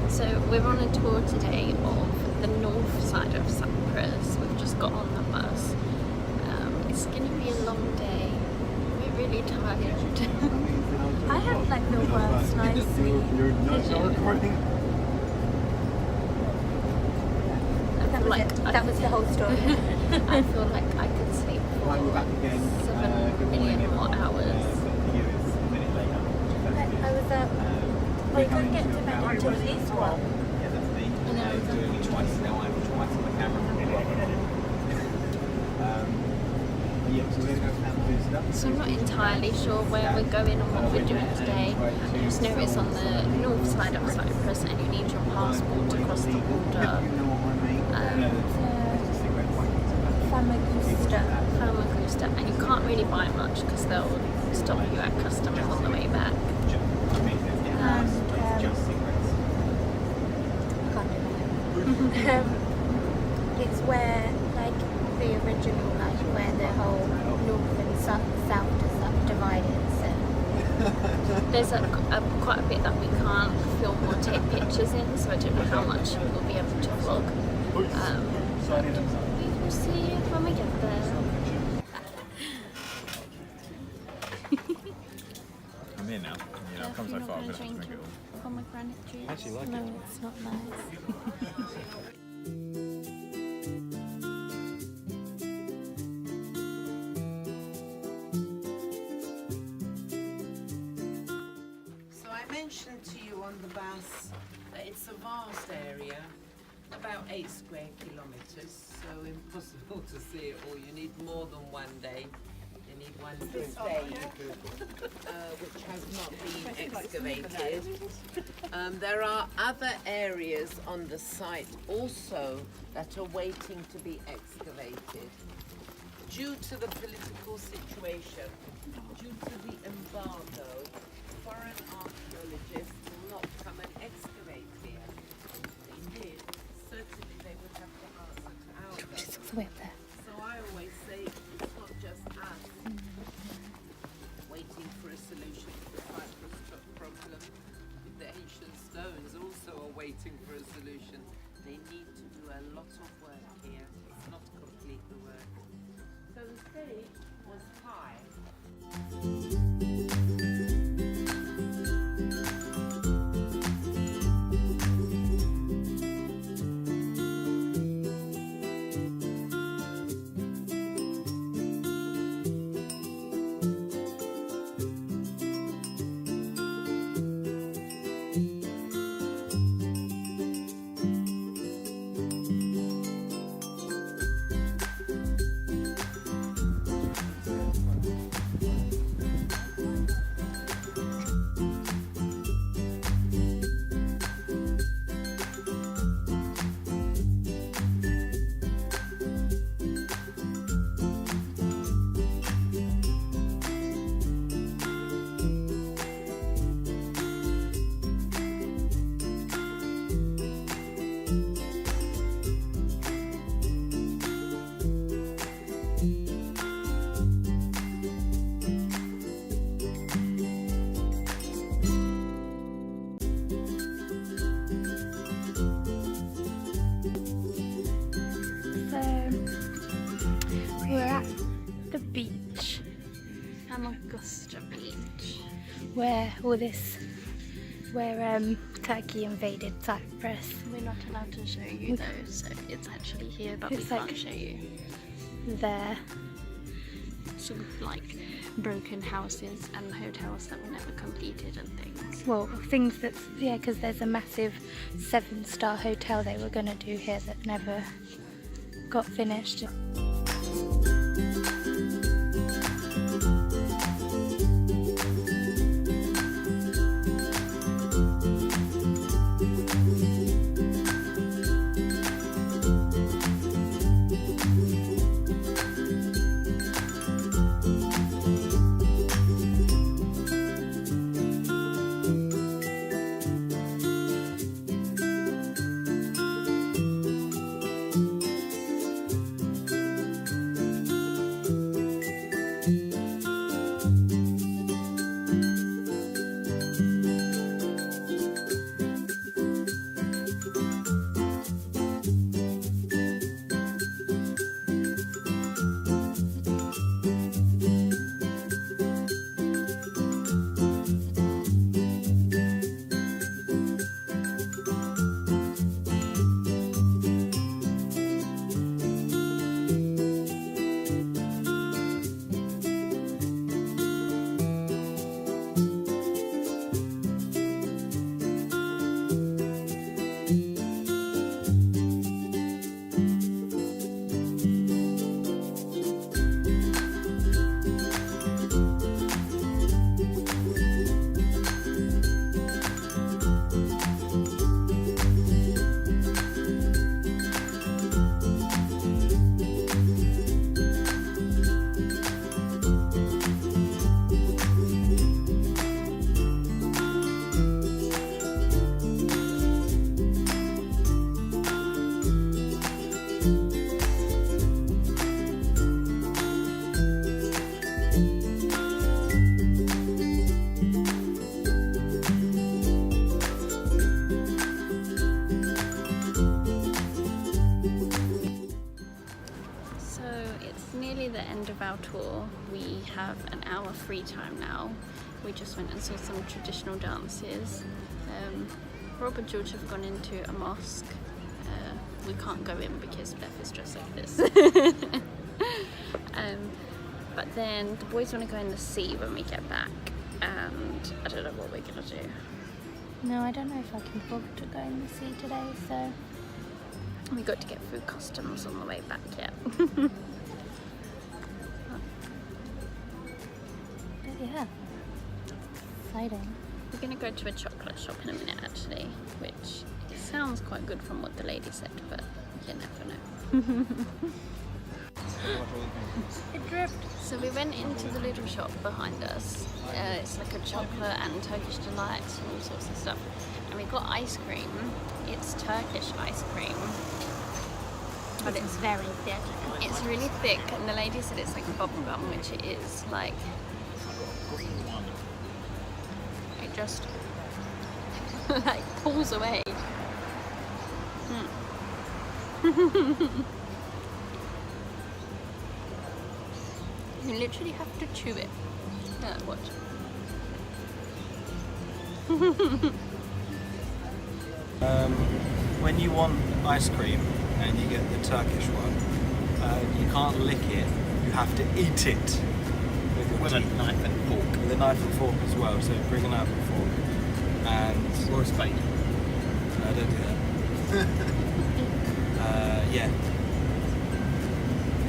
So we're on a tour today of the north side of Cyprus. We've just got on the bus. It's going to be a long day. We're really tired. I had like the worst night's sleep. That was the whole story. I feel like I could sleep for 7 million more hours. I was up. We couldn't get to bed until at least 1. So I'm not entirely sure where we're going and what we're doing today. I just know it's on the north side of Cyprus and you need your passport to cross the border. Famagusta, and you can't really buy much because they'll stop you at customs on the way back. It's where like the original, like where the whole north and south is subdivided. So there's quite a bit that we can't film or take pictures in, so I don't know how much we'll be able to vlog. We will see when we get there. I'm here now. You know, I've come so far, I'm going to have to drink it all. Pomegranate juice. I actually like it. No, it's not nice. So I mentioned to you on the bus that it's a vast area, about 8 square kilometres, so impossible to see it all. You need more than one day. You need one day, which has not been excavated. There are other areas on the site also that are waiting to be excavated. Due to the political situation, due to the embargo, foreign archaeologists will not come and excavate here. They did. Certainly they would have to answer to our government. So I always say it's not just us waiting for a solution to the Cyprus problem. The ancient stones also are waiting for a solution. They need to do a lot of work here. It's not complete the work. So the stage was high. we're at the beach, Famagusta Beach. where Turkey invaded Cyprus. We're not allowed to show you though, so it's actually here, but we It's can't like- show you. There. Sort of like broken houses and hotels that were never completed and things. Well, things that, yeah, because there's a massive 7-star hotel they were going to do here that never got finished. have an hour free time now. We just went and saw some traditional dances. Rob and George have gone into a mosque. We can't go in because Beth is dressed like this. But then the boys want to go in the sea when we get back, and I don't know what we're gonna do. No, I don't know if I can bother to go in the sea today, so... We got to get through customs on the way back yet. But yeah, exciting. We're gonna go to a chocolate shop in a minute actually, which sounds quite good from what the lady said, but you never know. It dripped. So we went into the little shop behind us. It's like a chocolate and Turkish delights and all sorts of stuff. And we got ice cream. It's Turkish ice cream. But it's very thick. It's really thick, and the lady said it's like bubble gum, which it is. Like, it just like pulls away. You literally have to chew it. Yeah, watch. When you want ice cream and you get the Turkish one, you can't lick it, you have to eat it with a knife and fork. With a knife and fork as well, so bring a knife and fork. And Or a spade. no, don't do that. Yeah.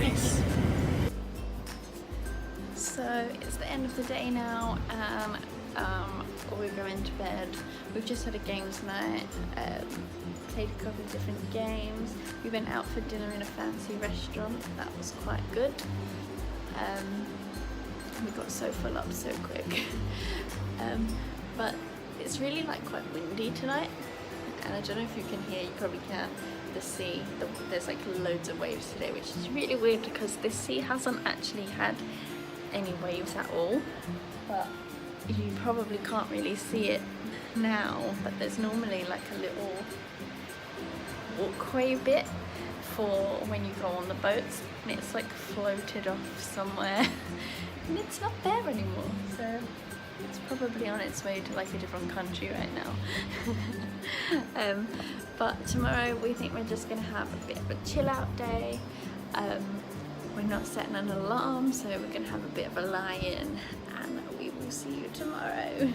Peace. So it's the end of the day now, and we're going to bed. We've just had a games night, played a couple of different games. We went out for dinner in a fancy restaurant. That was quite good. We got so full up so quick. But it's really like quite windy tonight, and I don't know if you can hear, you probably can, the sea. There's like loads of waves today, which is really weird because this sea hasn't actually had any waves at all, but you probably can't really see it now, but there's normally like a little walkway bit for when you go on the boats, and it's like floated off somewhere and it's not there anymore, so it's probably on its way to like a different country right now. But tomorrow we think we're just gonna have a bit of a chill out day. We're not setting an alarm, so we're gonna have a bit of a lie-in, and we will see you tomorrow.